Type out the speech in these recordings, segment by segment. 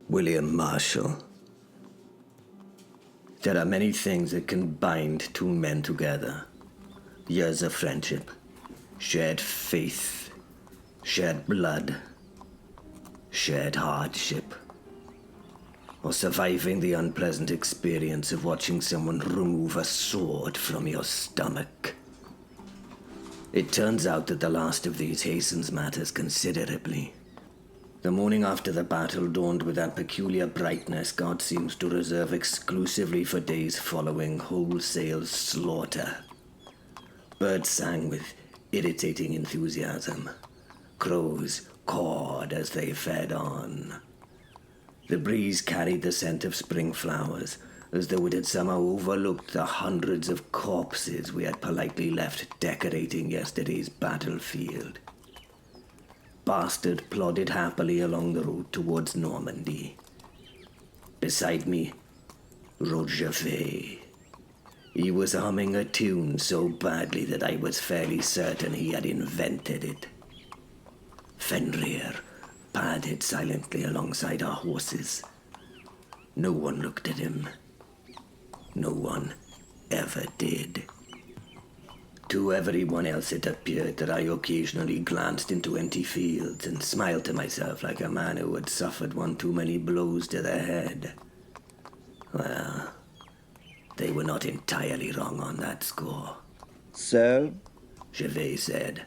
William Marshal. There are many things that can bind two men together. Years of friendship, shared faith, shared blood, shared hardship, or surviving the unpleasant experience of watching someone remove a sword from your stomach. It turns out that the last of these hastens matters considerably. The morning after the battle dawned with that peculiar brightness God seems to reserve exclusively for days following wholesale slaughter. Birds sang with irritating enthusiasm. Crows cawed as they fed on. The breeze carried the scent of spring flowers, as though it had somehow overlooked the hundreds of corpses we had politely left decorating yesterday's battlefield. Bastard plodded happily along the road towards Normandy. Beside me rode Gervais. He was humming a tune so badly that I was fairly certain he had invented it. Fenrir padded silently alongside our horses. No one looked at him. No one ever did. To everyone else it appeared that I occasionally glanced into empty fields and smiled to myself like a man who had suffered one too many blows to the head. Well, they were not entirely wrong on that score. So? Gervais said,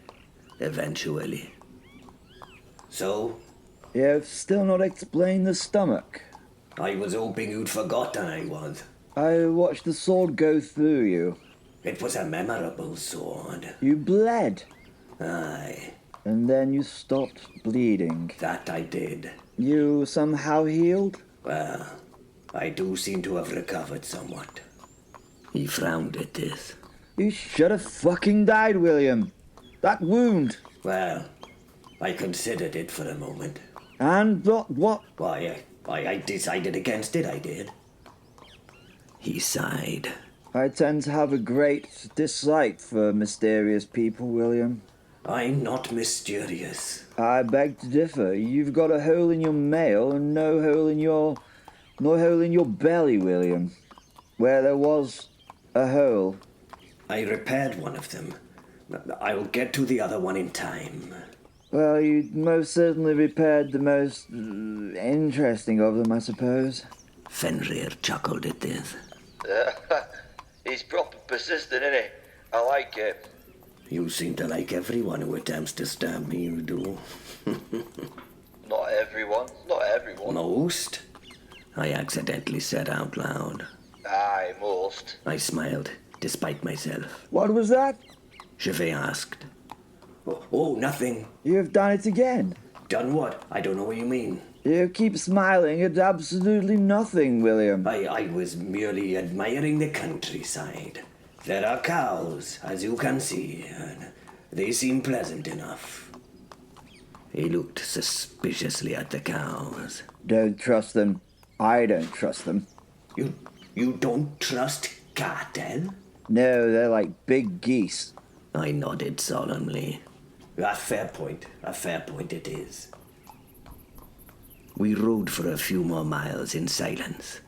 eventually. So? You've still not explained the stomach. I was hoping you'd forgotten I was. I watched the sword go through you. It was a memorable sword. You bled. Aye. And then you stopped bleeding. That I did. You somehow healed? Well, I do seem to have recovered somewhat. He frowned at this. You should have fucking died, William. That wound. Well, I considered it for a moment. And what? Why, I decided against it, I did. He sighed. I tend to have a great dislike for mysterious people, William. I'm not mysterious. I beg to differ. You've got a hole in your mail and no hole in your belly, William. Where there was a hole. I repaired one of them. I'll get to the other one in time. Well, you most certainly repaired the most interesting of them, I suppose. Fenrir chuckled at this. He's proper persistent, isn't he? I like it. You seem to like everyone who attempts to stab me, you do. Not everyone. Most? I accidentally said out loud. Aye, most. I smiled, despite myself. What was that? Gervais asked. Oh, nothing. You've done it again. Done what? I don't know what you mean. You keep smiling at absolutely nothing, William. I was merely admiring the countryside. There are cows, as you can see, and they seem pleasant enough. He looked suspiciously at the cows. Don't trust them. I don't trust them. You don't trust cattle? No, they're like big geese. I nodded solemnly. A fair point it is. We rode for a few more miles in silence.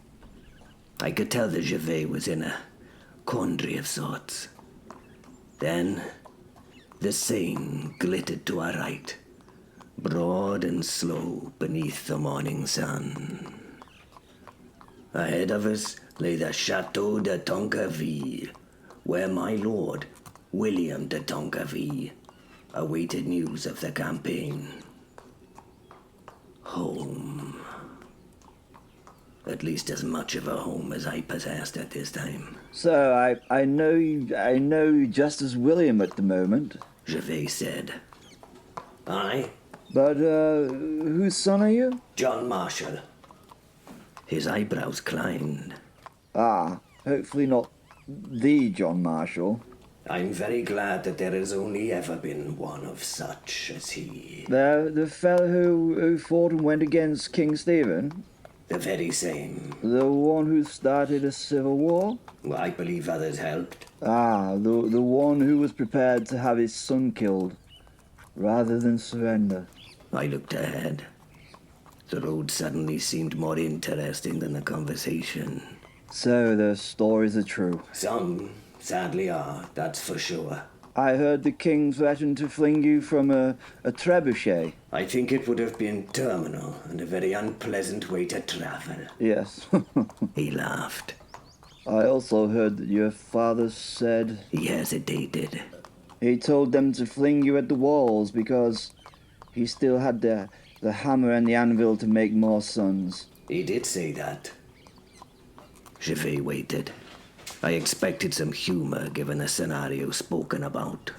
I could tell that Gervais was in a quandary of sorts. Then, the Seine glittered to our right, broad and slow beneath the morning sun. Ahead of us lay the Chateau de Tonquerville, where my lord, William de Tonquerville, awaited news of the campaign. Home. At least as much of a home as I possessed at this time. So, I know you just as William at the moment. Gervais said. Aye? But, whose son are you? John Marshal. His eyebrows climbed. Ah, hopefully not the John Marshal. I'm very glad that there has only ever been one of such as he. The fellow who fought and went against King Stephen? The very same. The one who started a civil war? Well, I believe others helped. Ah, the one who was prepared to have his son killed, rather than surrender. I looked ahead. The road suddenly seemed more interesting than the conversation. So the stories are true. Some sadly are, that's for sure. I heard the king threatened to fling you from a trebuchet. I think it would have been terminal and a very unpleasant way to travel. Yes. He laughed. I also heard that your father said He hesitated. he told them to fling you at the walls because he still had the hammer and the anvil to make more sons. He did say that. Gervais waited. I expected some humor given the scenario spoken about.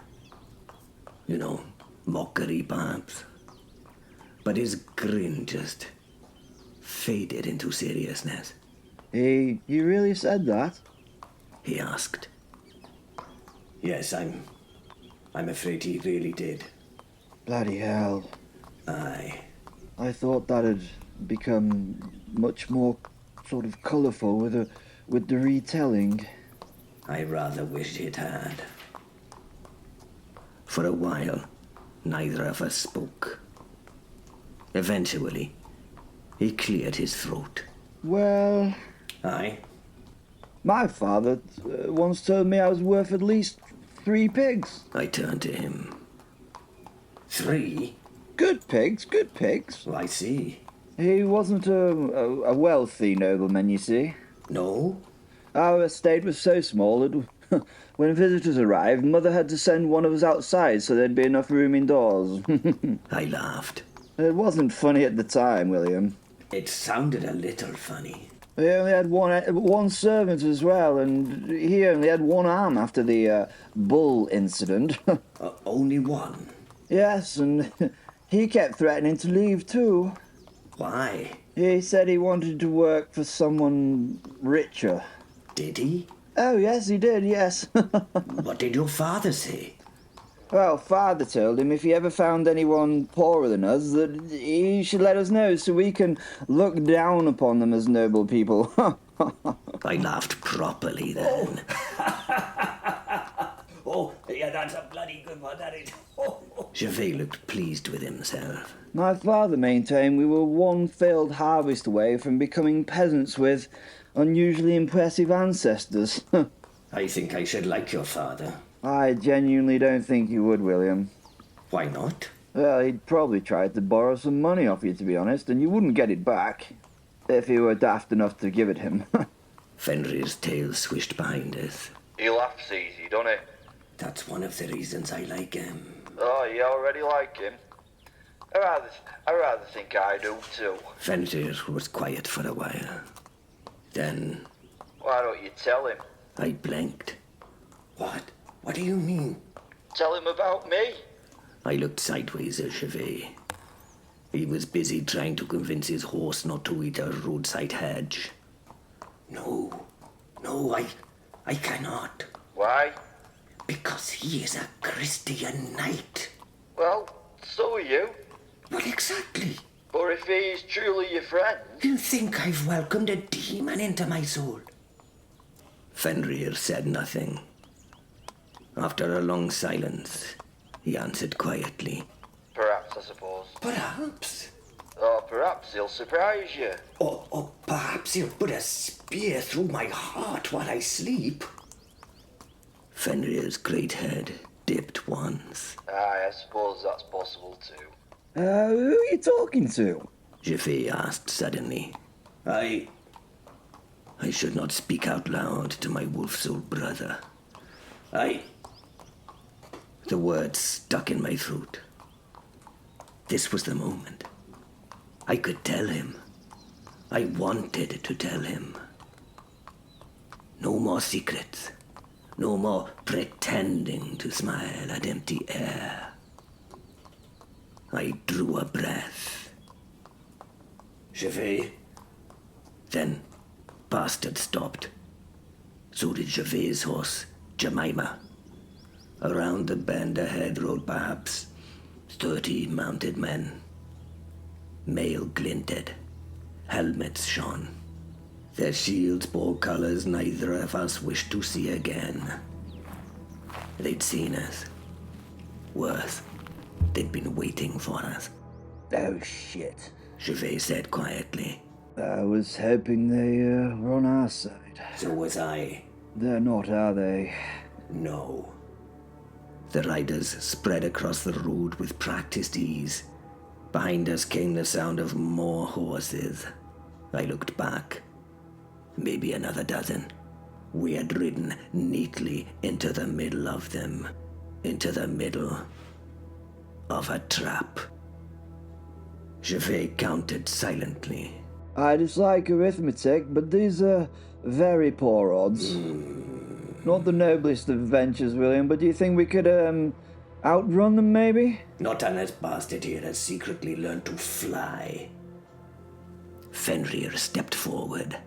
You know, mockery perhaps. But his grin just faded into seriousness. He really said that? He asked. Yes, I'm afraid he really did. Bloody hell. Aye. I thought that had become much more sort of colourful with the retelling. I rather wished it had. For a while, neither of us spoke. Eventually, he cleared his throat. Well, Aye? my father once told me I was worth at least 3 pigs. I turned to him. 3? Good pigs, good pigs. Oh, I see. He wasn't a wealthy nobleman, you see. No? Our estate was so small that when visitors arrived, Mother had to send one of us outside so there'd be enough room indoors. I laughed. It wasn't funny at the time, William. It sounded a little funny. We only had one servant as well, and he only had one arm after the bull incident. Only one? Yes, and he kept threatening to leave too. Why? He said he wanted to work for someone richer. Did he? Oh, yes, he did, yes. What did your father say? Well, Father told him if he ever found anyone poorer than us, that he should let us know so we can look down upon them as noble people. I laughed properly then. Oh, yeah, that's a bloody good one, that is. Gervais looked pleased with himself. My father maintained we were one failed harvest away from becoming peasants with unusually impressive ancestors. I think I should like your father. I genuinely don't think you would, William. Why not? Well, he'd probably try to borrow some money off you, to be honest, and you wouldn't get it back. If you were daft enough to give it him. Fenrir's tail swished behind us. He laughs easy, don't he? That's one of the reasons I like him. Oh, you already like him? I rather think I do too. Fenrir was quiet for a while. Then Why don't you tell him? I blinked. What? What do you mean? Tell him about me? I looked sideways at Gervais. He was busy trying to convince his horse not to eat a roadside hedge. No, I cannot. Why? Because he is a Christian knight. Well, so are you. What exactly? But if he is truly your friend... You think I've welcomed a demon into my soul? Fenrir said nothing. After a long silence, he answered quietly. Perhaps, I suppose. Perhaps. Or perhaps he'll surprise you. Or perhaps he'll put a spear through my heart while I sleep. Fenrir's great head dipped once. Aye, I suppose that's possible too. Who are you talking to? Gervais asked suddenly. I should not speak out loud to my wolf-souled brother. The words stuck in my throat. This was the moment. I could tell him. I wanted to tell him. No more secrets. No more pretending to smile at empty air. I drew a breath. Gervais. Then, Bastard stopped. So did Gervais' horse, Jemima. Around the bend ahead rode perhaps 30 mounted men. Mail glinted. Helmets shone. Their shields bore colors neither of us wished to see again. They'd seen us. Worse, they'd been waiting for us. Oh, shit. Gervais said quietly. I was hoping they were on our side. So was I. They're not, are they? No. The riders spread across the road with practiced ease. Behind us came the sound of more horses. I looked back. Maybe another dozen. We had ridden neatly into the middle of them. Into the middle of a trap. Gervais counted silently. I dislike arithmetic, but these are very poor odds. Not the noblest of ventures, William, but do you think we could, outrun them, maybe? Not unless bastard here has secretly learned to fly. Fenrir stepped forward.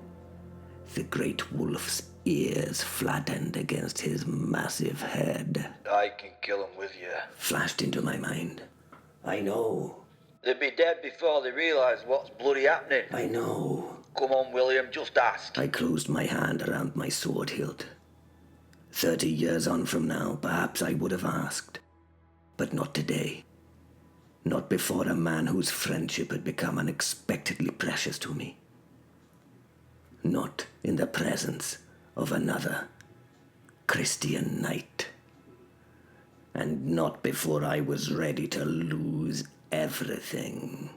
The great wolf's ears flattened against his massive head. I can kill him with you. Flashed into my mind. I know. They'd be dead before they realise what's bloody happening. I know. Come on, William, just ask. I closed my hand around my sword hilt. 30 years on from now, perhaps I would have asked. But not today. Not before a man whose friendship had become unexpectedly precious to me. Not in the presence of another Christian knight. And not before I was ready to lose everything.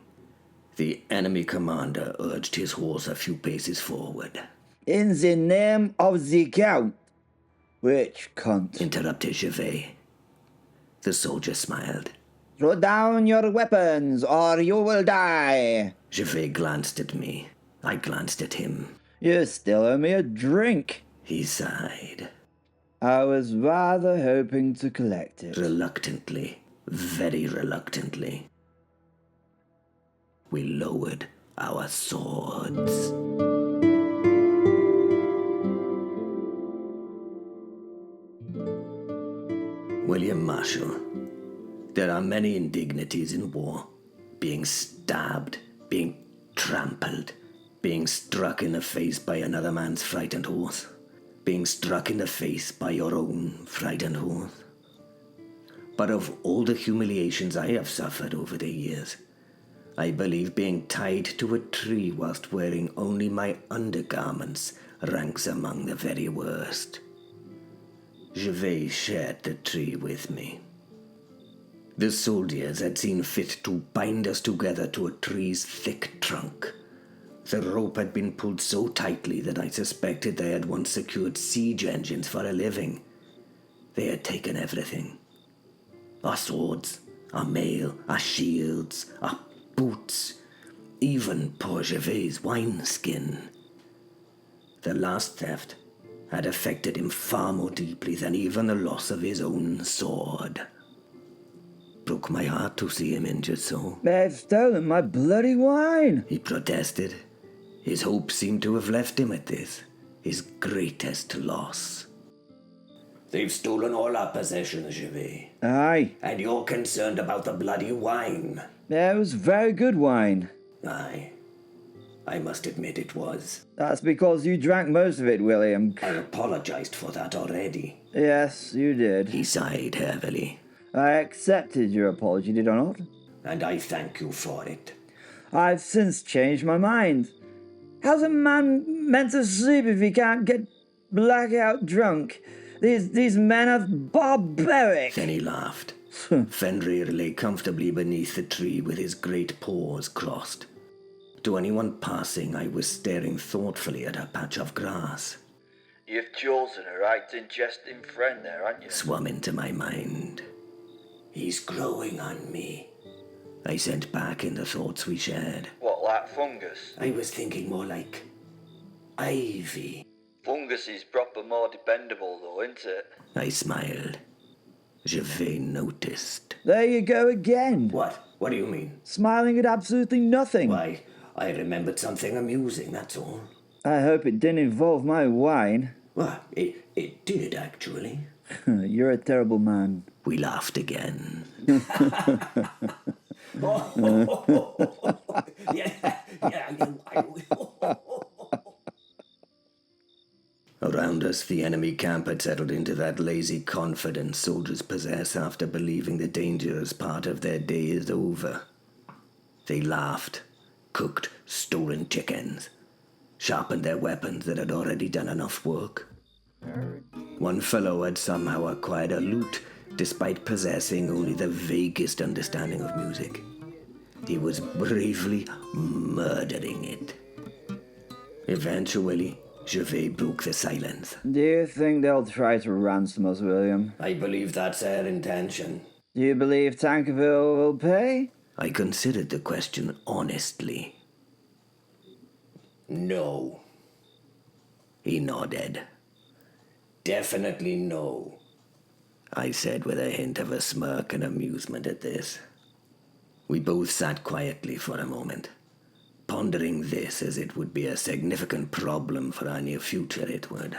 The enemy commander urged his horse a few paces forward. In the name of the Count. Which cunt? Interrupted Gervais. The soldier smiled. Throw down your weapons, or you will die. Gervais glanced at me. I glanced at him. You still owe me a drink. He sighed. I was rather hoping to collect it. Reluctantly, very reluctantly, we lowered our swords. William Marshal. There are many indignities in war. Being stabbed, being trampled, being struck in the face by another man's frightened horse, being struck in the face by your own frightened horse. But of all the humiliations I have suffered over the years, I believe being tied to a tree whilst wearing only my undergarments ranks among the very worst. Gervais shared the tree with me. The soldiers had seen fit to bind us together to a tree's thick trunk. The rope had been pulled so tightly that I suspected they had once secured siege engines for a living. They had taken everything. Our swords, our mail, our shields, our boots, even poor Gervais' wineskin. The last theft had affected him far more deeply than even the loss of his own sword. Broke my heart to see him injured so. They've stolen my bloody wine. He protested. His hopes seemed to have left him at this, his greatest loss. They've stolen all our possessions, Gervais. Aye. And you're concerned about the bloody wine. It was very good wine. Aye. I must admit it was. That's because you drank most of it, William. I apologized for that already. Yes, you did. He sighed heavily. I accepted your apology, did I not? And I thank you for it. I've since changed my mind. How's a man meant to sleep if he can't get blackout drunk? These men are barbaric. Then he laughed. Fenrir lay comfortably beneath the tree with his great paws crossed. To anyone passing, I was staring thoughtfully at a patch of grass. You've chosen a right interesting friend there, haven't you? Swum into my mind. He's growing on me, I sent back in the thoughts we shared. What, like fungus? I was thinking more like ivy. Fungus is proper more dependable though, isn't it? I smiled. Gervais noticed. There you go again. What? What do you mean? Smiling at absolutely nothing. Why, I remembered something amusing, that's all. I hope it didn't involve my wine. Well, it did, actually. You're a terrible man. We laughed again. Around us, the enemy camp had settled into that lazy confidence soldiers possess after believing the dangerous part of their day is over. They laughed, cooked stolen chickens, sharpened their weapons that had already done enough work. One fellow had somehow acquired a lute despite possessing only the vaguest understanding of music. He was bravely murdering it. Eventually, Gervais broke the silence. Do you think they'll try to ransom us, William? I believe that's their intention. Do you believe Tankerville will pay? I considered the question honestly. No. He nodded. Definitely no, I said with a hint of a smirk and amusement at this. We both sat quietly for a moment, pondering this as it would be a significant problem for our near future, it would.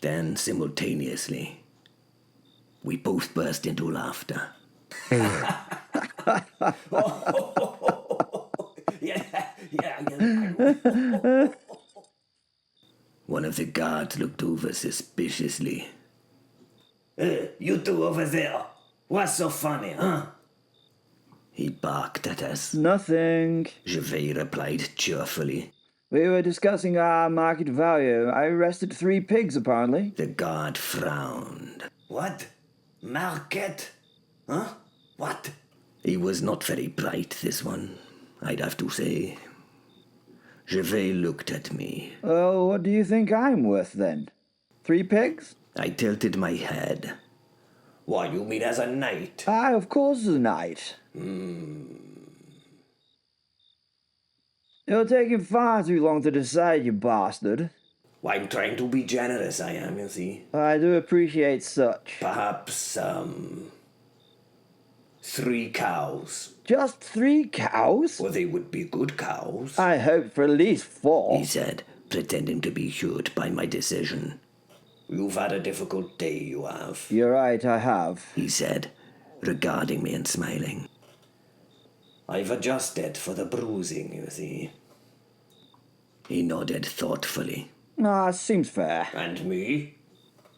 Then, simultaneously, we both burst into laughter. One of the guards looked over suspiciously. You two over there, what's so funny, huh? He barked at us. Nothing. Gervais replied cheerfully. We were discussing our market value. I arrested 3 pigs, apparently. The guard frowned. What? Market? Huh? What? He was not very bright, this one, I'd have to say. Gervais looked at me. Oh, what do you think I'm worth, then? 3 pigs? I tilted my head. What, you mean as a knight? Aye, of course as a knight. You're taking far too long to decide, you bastard. Why, I'm trying to be generous, I am, you see. I do appreciate such. Perhaps, 3 cows. Just 3 cows? Well, they would be good cows, I hoped for at least 4. he said, pretending to be hurt by my decision. You've had a difficult day, you have, You're right, I have. he said, regarding me and smiling. I've adjusted for the bruising, you see. He nodded thoughtfully. Ah, seems fair. And me?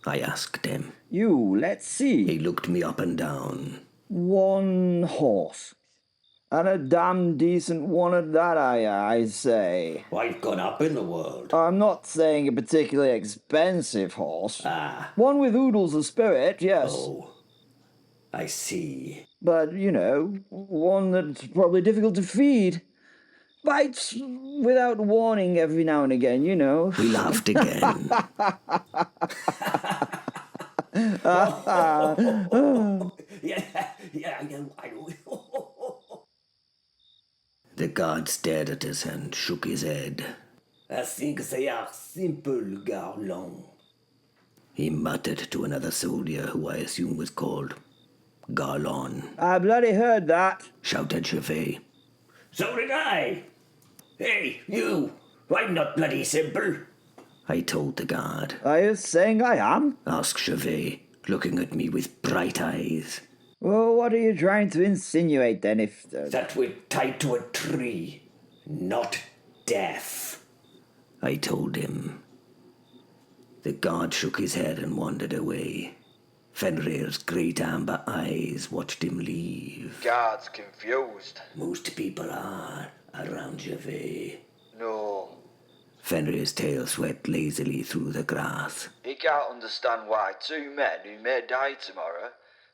I asked him. You, let's see. He looked me up and down. 1 horse. And a damn decent one at that, I say. I've gone up in the world. I'm not saying a particularly expensive horse. Ah, One with oodles of spirit, yes. oh, I see. But, you know, one that's probably difficult to feed. Bites without warning every now and again, you know. We laughed again. The guard stared at us and shook his head. I think they are simple garlands. He muttered to another soldier who I assume was called Garlon. I bloody heard that. Shouted Gervais. So did I. Hey, you! I'm not bloody simple, I told the guard. Are you saying I am? Asked Gervais, looking at me with bright eyes. Well, what are you trying to insinuate then, if... That we're tied to a tree, not death, I told him. The guard shook his head and wandered away. Fenrir's great amber eyes watched him leave. Guard's confused. Most people are around Gervais. No. Fenrir's tail swept lazily through the grass. He can't understand why 2 men who may die tomorrow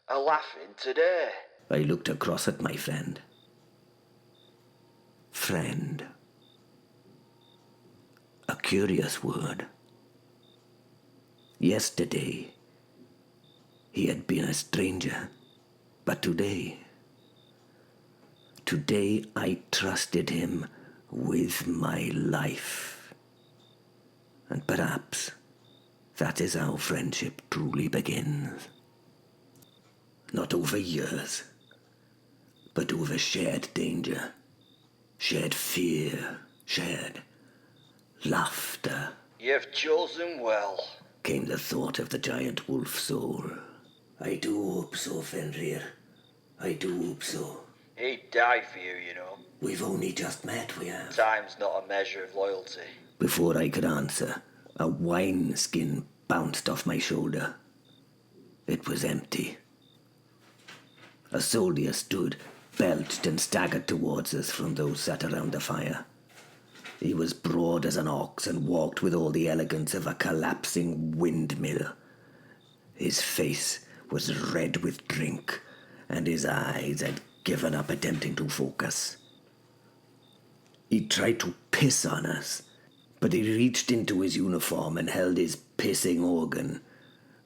are laughing today. I looked across at my friend. Friend. A curious word. Yesterday, he had been a stranger, but today I trusted him with my life. And perhaps that is how friendship truly begins. Not over years, but over shared danger, shared fear, shared laughter. You've chosen well. Came the thought of the giant wolf soul. I do hope so, Fenrir. I do hope so. He'd die for you, you know. We've only just met, we have. Time's not a measure of loyalty. Before I could answer, a wineskin bounced off my shoulder. It was empty. A soldier stood belched and staggered towards us from those sat around the fire. He was broad as an ox and walked with all the elegance of a collapsing windmill. His face was red with drink, and his eyes had given up attempting to focus. He tried to piss on us, but he reached into his uniform and held his pissing organ,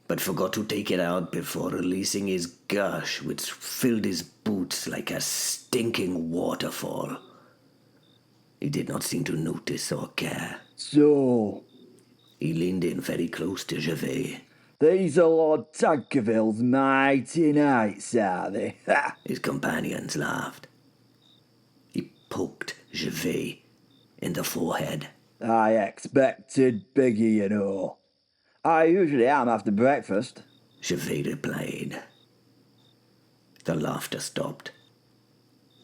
but forgot to take it out before releasing his gush, which filled his boots like a stinking waterfall. He did not seem to notice or care. So, He leaned in very close to Gervais. these are Lord Tankerville's mighty knights, are they? Ha! His companions laughed. He poked Gervais in the forehead. I expected bigger, you know. I usually am after breakfast. Gervais replied. The laughter stopped.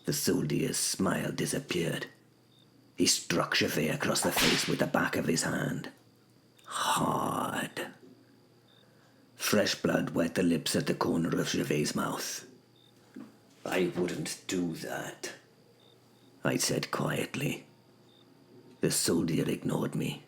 The soldier's smile disappeared. He struck Gervais across the face with the back of his hand. Hard. Fresh blood wet the lips at the corner of Gervais' mouth. I wouldn't do that, I said quietly. The soldier ignored me.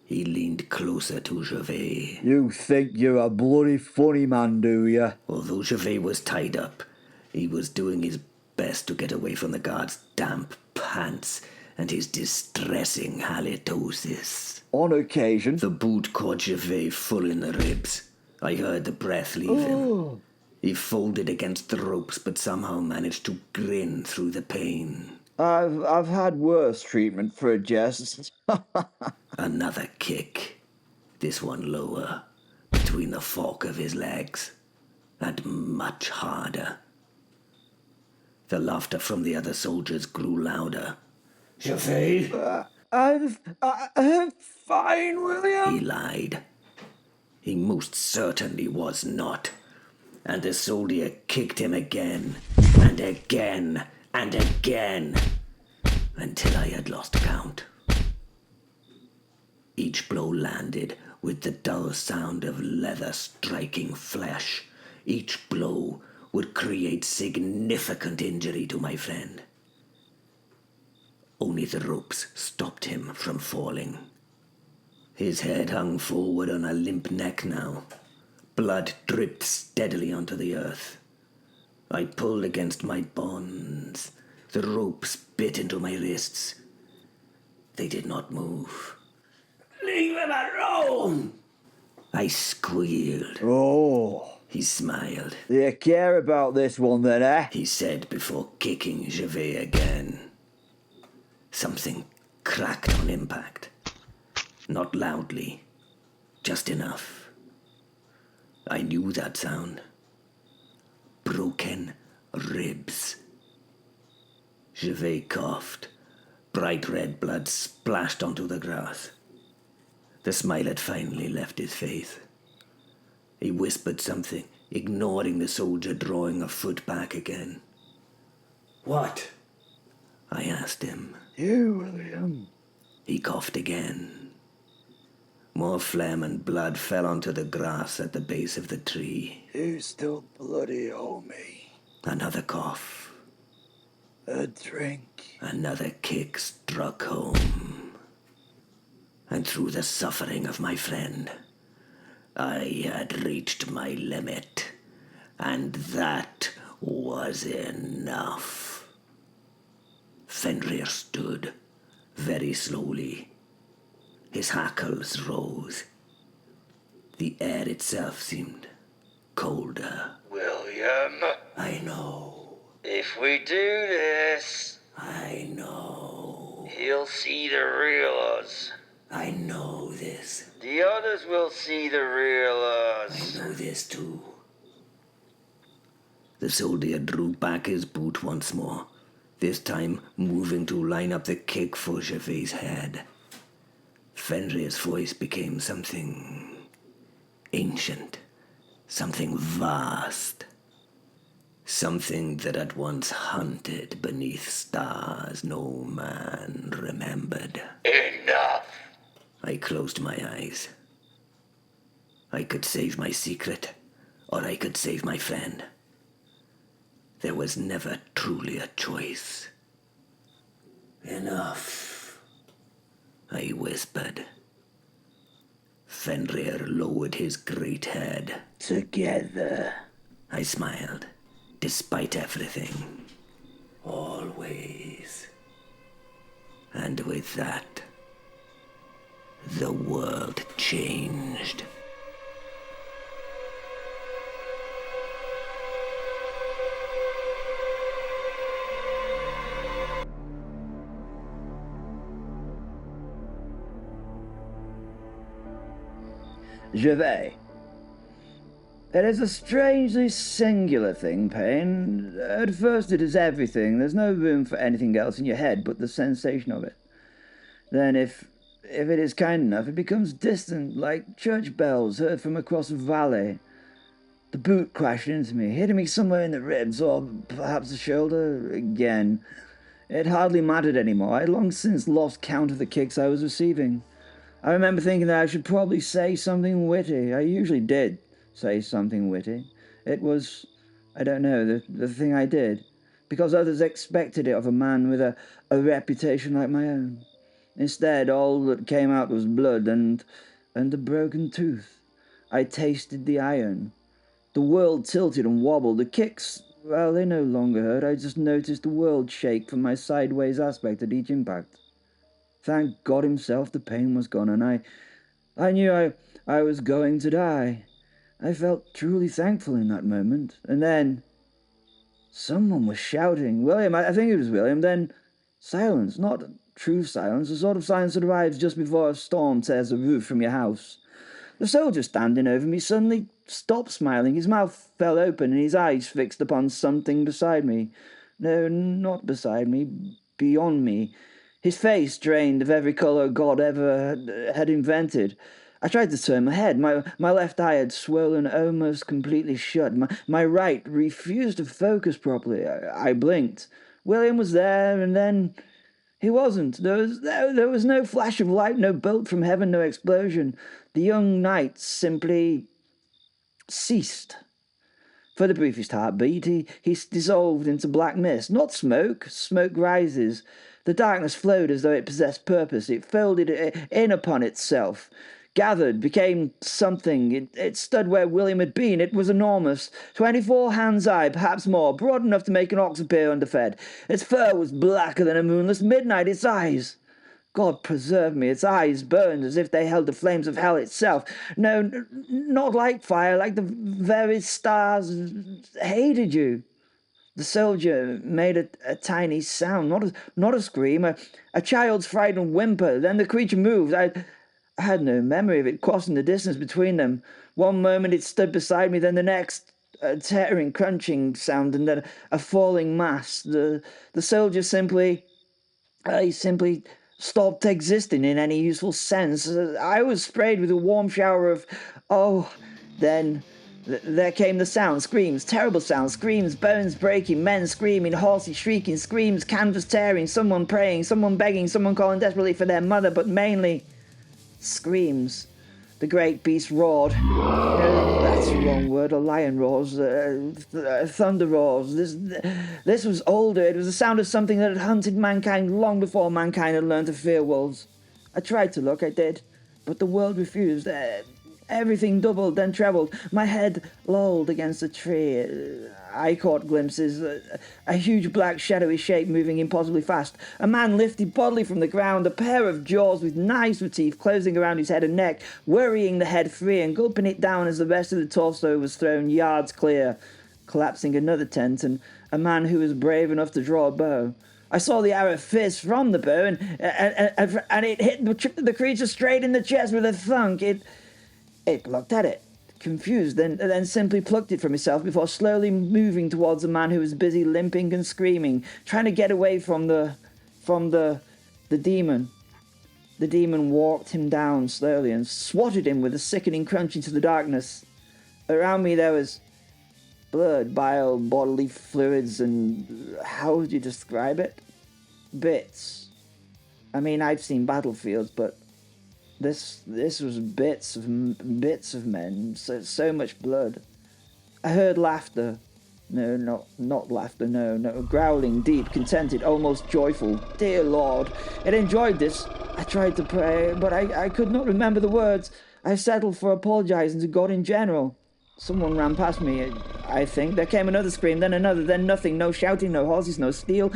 He leaned closer to Gervais. You think you're a bloody funny man, do you? Although Gervais was tied up, he was doing his best to get away from the guard's damp pants and his distressing halitosis. On occasion. The boot caught Gervais full in the ribs. I heard the breath leave him. He folded against the ropes, but somehow managed to grin through the pain. I've had worse treatment for a jest. Another kick. This one lower, between the fork of his legs, and much harder. The laughter from the other soldiers grew louder. Gervais? I'm fine, William. He lied. He most certainly was not. And the soldier kicked him again, and again, and again, until I had lost count. Each blow landed with the dull sound of leather striking flesh. Each blow would create significant injury to my friend. Only the ropes stopped him from falling. His head hung forward on a limp neck now. Blood dripped steadily onto the earth. I pulled against my bonds. The ropes bit into my wrists. They did not move. Leave him alone! I squealed. Oh, He smiled. you care about this one then, eh? He said before kicking Gervais again. Something cracked on impact. Not loudly, just enough. I knew that sound. Broken ribs. Gervais coughed. Bright red blood splashed onto the grass. The smile had finally left his face. He whispered something, ignoring the soldier drawing a foot back again. What? I asked him. You, William. He coughed again. More phlegm and blood fell onto the grass at the base of the tree. You still bloody owe me. Another cough. A drink. Another kick struck home. And through the suffering of my friend, I had reached my limit. And that was enough. Fenrir stood, very slowly. His hackles rose. The air itself seemed colder. William, I know. if we do this, I know. he'll see the real us. I know this. The others will see the real I us. know this too. The soldier drew back his boot once more, this time moving to line up the kick for Gervais' head. Fenrir's voice became something ancient, something vast, something that had once hunted beneath stars no man remembered. Enough. I closed my eyes. I could save my secret, or I could save my friend. There was never truly a choice. Enough, I whispered. Fenrir lowered his great head. Together, I smiled. Despite everything. Always. And with that, the world changed. Gervais. It is a strangely singular thing, pain. At first it is everything. There's no room for anything else in your head but the sensation of it. Then if it is kind enough, it becomes distant, like church bells heard from across a valley. The boot crashed into me, hitting me somewhere in the ribs, or perhaps the shoulder again. It hardly mattered anymore. I had long since lost count of the kicks I was receiving. I remember thinking that I should probably say something witty. I usually did say something witty. It was, I don't know, the thing I did, because others expected it of a man with a reputation like my own. Instead, all that came out was blood and a broken tooth. I tasted the iron. The world tilted and wobbled. The kicks, well, they no longer hurt. I just noticed the world shake from my sideways aspect at each impact. Thank God himself, the pain was gone, and I knew I was going to die. I felt truly thankful in that moment. And then someone was shouting. William, I think it was William. Then silence, not true silence, the sort of silence that arrives just before a storm tears the roof from your house. The soldier standing over me suddenly stopped smiling. His mouth fell open and his eyes fixed upon something beside me. No, not beside me, beyond me. His face drained of every colour God ever had invented. I tried to turn my head. My left eye had swollen almost completely shut. My right refused to focus properly. I blinked. William was there, and then he wasn't. There was no flash of light, no bolt from heaven, no explosion. The young knight simply ceased. For the briefest heartbeat, he dissolved into black mist. Not smoke. Smoke rises. The darkness flowed as though it possessed purpose. It folded in upon itself, gathered, became something. It stood where William had been. It was enormous. 24 hands high, perhaps more, broad enough to make an ox appear underfed. Its fur was blacker than a moonless midnight. Its eyes, God preserve me, its eyes burned as if they held the flames of hell itself. No, not like fire, like the very stars hated you. The soldier made a tiny sound, not a scream, a child's frightened whimper. Then the creature moved. I had no memory of it crossing the distance between them. One moment it stood beside me, then the next, a tearing, crunching sound, and then a falling mass. The soldier simply stopped existing in any useful sense. I was sprayed with a warm shower of, then there came the sound, screams, terrible sounds, screams, bones breaking, men screaming, horses shrieking, screams, canvas tearing, someone praying, someone begging, someone calling desperately for their mother, but mainly screams. The great beast roared. No, that's the wrong word. A lion roars. Thunder roars. This was older. It was the sound of something that had hunted mankind long before mankind had learned to fear wolves. I tried to look, I did, but the world refused. Everything doubled, then trebled. My head lolled against a tree. I caught glimpses. A huge black shadowy shape moving impossibly fast. A man lifted bodily from the ground. A pair of jaws with knives for teeth closing around his head and neck, worrying the head free and gulping it down as the rest of the torso was thrown yards clear, collapsing another tent, and a man who was brave enough to draw a bow. I saw the arrow fizz from the bow, and it hit the creature straight in the chest with a thunk. It looked at it, confused, then simply plucked it from itself before slowly moving towards a man who was busy limping and screaming, trying to get away from the demon. The demon walked him down slowly and swatted him with a sickening crunch into the darkness. Around me there was blood, bile, bodily fluids, and how would you describe it? Bits. I mean, I've seen battlefields, but This was bits of men, so much blood. I heard laughter, No, not laughter, no. Growling, deep, contented, almost joyful. Dear Lord, it enjoyed this. I tried to pray, but I could not remember the words. I settled for apologizing to God in general. Someone ran past me, I think. There came another scream, then another, then nothing. No shouting, no horses, no steel.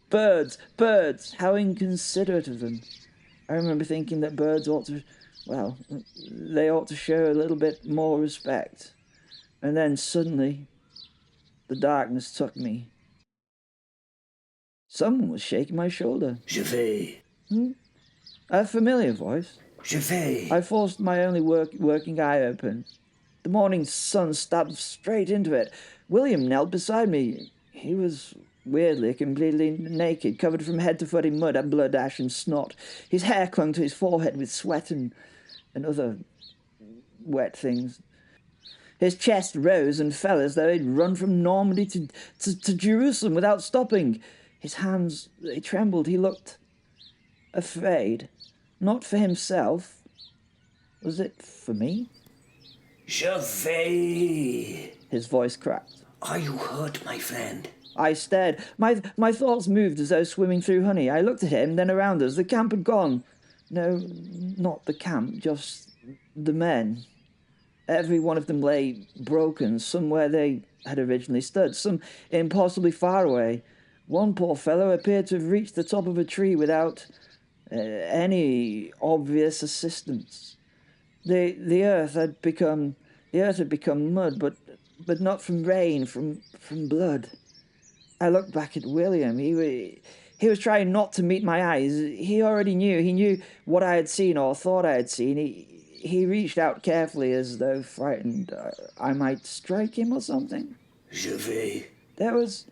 Birds. How inconsiderate of them. I remember thinking that birds ought to, they ought to show a little bit more respect. And then suddenly, the darkness took me. Someone was shaking my shoulder. Je vais. A familiar voice. Je vais. I forced my only working eye open. The morning sun stabbed straight into it. William knelt beside me. He was weirdly completely naked, covered from head to foot in mud and blood, ash and snot. His hair clung to his forehead with sweat and other wet things. His chest rose and fell as though he'd run from Normandy to Jerusalem without stopping. His hands, they trembled. He looked afraid. Not for himself. Was it for me? Je vais. His voice cracked. Are you hurt, my friend? I stared. My thoughts moved as though swimming through honey. I looked at him, then around us. The camp had gone. No, not the camp, just the men. Every one of them lay broken, some where they had originally stood, some impossibly far away. One poor fellow appeared to have reached the top of a tree without any obvious assistance. The earth had become mud, but not from rain, from blood. I looked back at William. He was trying not to meet my eyes. He already knew. He knew what I had seen or thought I had seen. He reached out carefully as though frightened I might strike him or something. Je vais. There was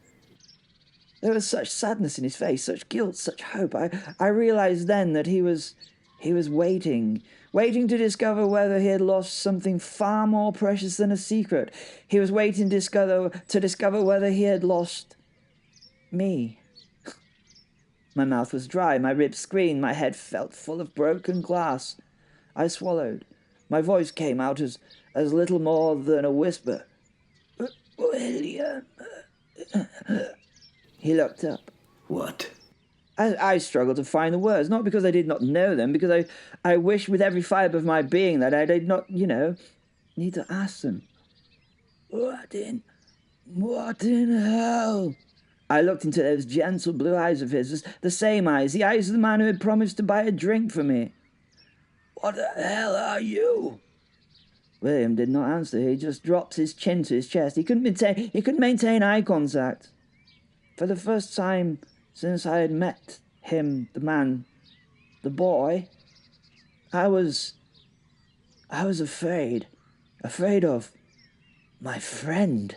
such sadness in his face, such guilt, such hope. I realized then that he was waiting to discover whether he had lost something far more precious than a secret. He was waiting to discover whether he had lost me. My mouth was dry, my ribs screamed, my head felt full of broken glass. I swallowed. My voice came out as little more than a whisper. William. He looked up. What? I struggled to find the words, not because I did not know them, because I wished with every fibre of my being that I did not, need to ask them. What in hell? I looked into those gentle blue eyes of his, the same eyes, the eyes of the man who had promised to buy a drink for me. What the hell are you? William did not answer. He just dropped his chin to his chest. He couldn't maintain eye contact. For the first time since I had met him, the man, the boy, I was afraid of my friend.